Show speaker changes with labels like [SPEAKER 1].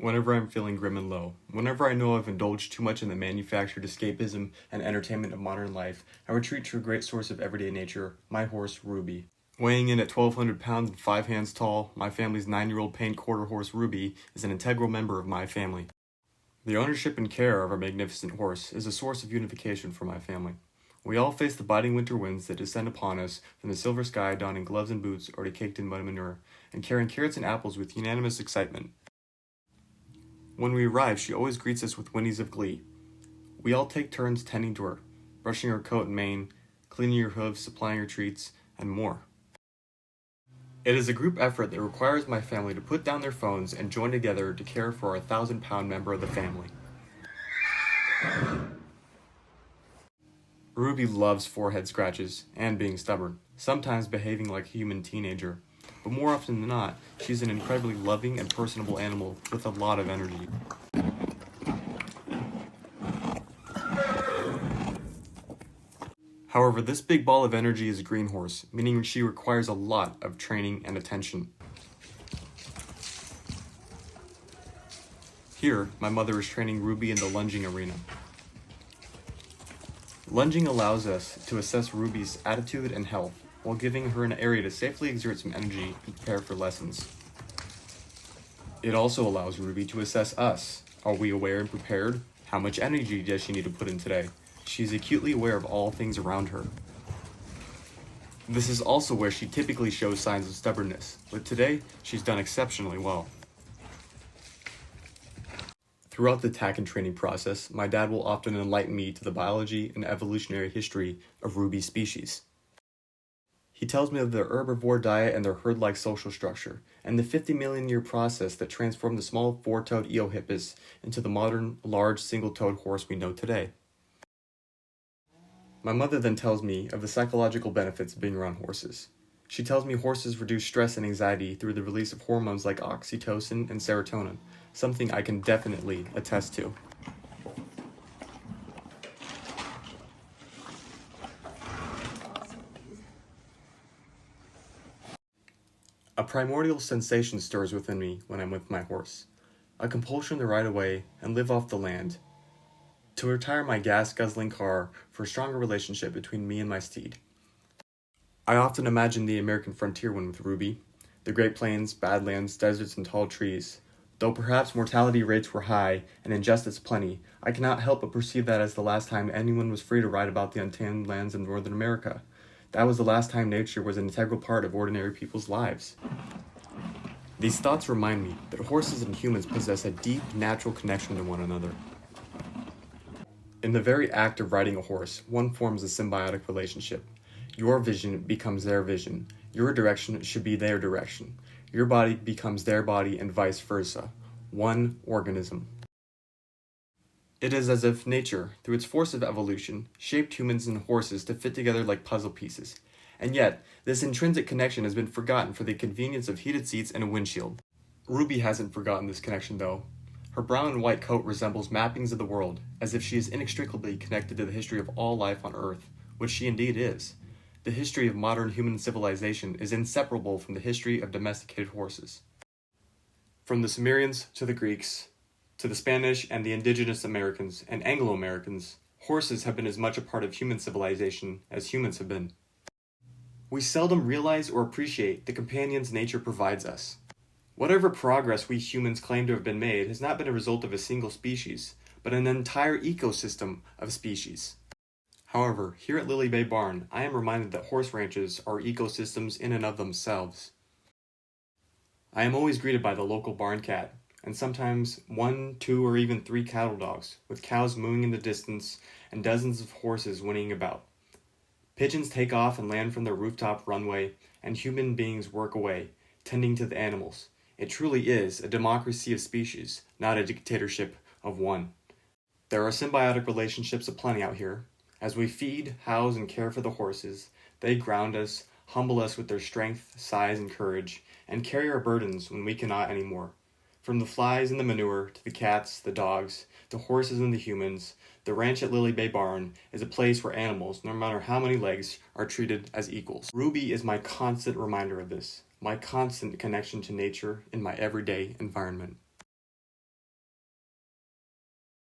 [SPEAKER 1] Whenever I'm feeling grim and low, whenever I know I've indulged too much in the manufactured escapism and entertainment of modern life, I retreat to a great source of everyday nature, my horse, Ruby. Weighing in at 1,200 pounds and 5 hands tall, my family's 9-year-old paint quarter horse Ruby is an integral member of my family. The ownership and care of our magnificent horse is a source of unification for my family. We all face the biting winter winds that descend upon us from the silver sky, donning gloves and boots already caked in mud and manure, and carrying carrots and apples with unanimous excitement. When we arrive, she always greets us with whinnies of glee. We all take turns tending to her, brushing her coat and mane, cleaning her hooves, supplying her treats, and more. It is a group effort that requires my family to put down their phones and join together to care for our 1,000-pound member of the family. Ruby loves forehead scratches and being stubborn, sometimes behaving like a human teenager. But more often than not, she's an incredibly loving and personable animal with a lot of energy. However, this big ball of energy is a green horse, meaning she requires a lot of training and attention. Here, my mother is training Ruby in the lunging arena. Lunging allows us to assess Ruby's attitude and health, while giving her an area to safely exert some energy and prepare for lessons. It also allows Ruby to assess us. Are we aware and prepared? How much energy does she need to put in today? She's acutely aware of all things around her. This is also where she typically shows signs of stubbornness, but today she's done exceptionally well. Throughout the tack and training process, my dad will often enlighten me to the biology and evolutionary history of Ruby's species. He tells me of their herbivore diet and their herd-like social structure, and the 50 million year process that transformed the small four-toed Eohippus into the modern, large, single-toed horse we know today. My mother then tells me of the psychological benefits of being around horses. She tells me horses reduce stress and anxiety through the release of hormones like oxytocin and serotonin, something I can definitely attest to. A primordial sensation stirs within me when I'm with my horse, a compulsion to ride away and live off the land, to retire my gas-guzzling car for a stronger relationship between me and my steed. I often imagine the American frontier when with Ruby, the Great Plains, Badlands, deserts, and tall trees. Though perhaps mortality rates were high and injustice plenty, I cannot help but perceive that as the last time anyone was free to ride about the untamed lands of Northern America. That was the last time nature was an integral part of ordinary people's lives. These thoughts remind me that horses and humans possess a deep, natural connection to one another. In the very act of riding a horse, one forms a symbiotic relationship. Your vision becomes their vision. Your direction should be their direction. Your body becomes their body and vice versa. One organism. It is as if nature, through its force of evolution, shaped humans and horses to fit together like puzzle pieces. And yet, this intrinsic connection has been forgotten for the convenience of heated seats and a windshield. Ruby hasn't forgotten this connection though. Her brown and white coat resembles mappings of the world, as if she is inextricably connected to the history of all life on Earth, which she indeed is. The history of modern human civilization is inseparable from the history of domesticated horses. From the Sumerians to the Greeks, to the Spanish and the indigenous Americans and Anglo-Americans, horses have been as much a part of human civilization as humans have been. We seldom realize or appreciate the companions nature provides us. Whatever progress we humans claim to have been made has not been a result of a single species, but an entire ecosystem of species. However, here at Lily Bay Barn, I am reminded that horse ranches are ecosystems in and of themselves. I am always greeted by the local barn cat, and sometimes 1, 2, or even 3 cattle dogs, with cows mooing in the distance and dozens of horses whinnying about. Pigeons take off and land from their rooftop runway, and human beings work away, tending to the animals. It truly is a democracy of species, not a dictatorship of one. There are symbiotic relationships aplenty out here. As we feed, house, and care for the horses, they ground us, humble us with their strength, size, and courage, and carry our burdens when we cannot anymore. From the flies and the manure, to the cats, the dogs, the horses and the humans, the ranch at Lily Bay Barn is a place where animals, no matter how many legs, are treated as equals. Ruby is my constant reminder of this, my constant connection to nature in my everyday environment.